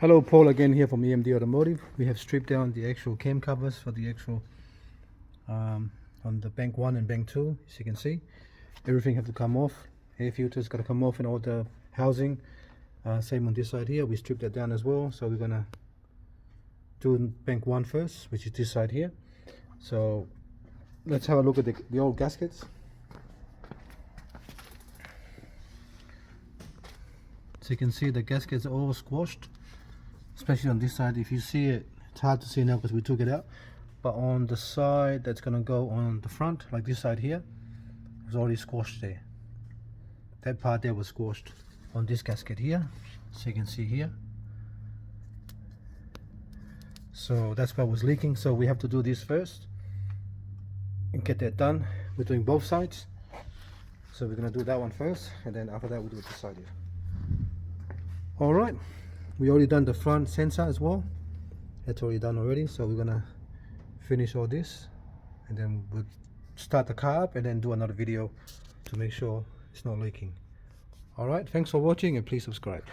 Hello, Paul again here from EMD Automotive. We have stripped down the actual cam covers for the actual on the bank 1 and bank 2. As you can see, everything have to come off. Air filters got to come off and all the housing. Same on this side here, we stripped that down as well. So we're gonna do bank 1 first, which is this side here. So let's have a look at the old gaskets. So you can see the gaskets are all squashed, especially on this side. If you see it, it's hard to see now because we took it out, but on the side that's going to go on the front, like this side here, was already squashed there. That part there was squashed on this gasket here, so you can see here. So that's what was leaking, so we have to do this first and get that done. We're doing both sides, so we're going to do that one first, and then after that we'll do this side here. Alright, we already done the front sensor as well. That's already done already, so we're gonna finish all this and then we'll start the car up and then do another video to make sure it's not leaking. Alright, thanks for watching and please subscribe.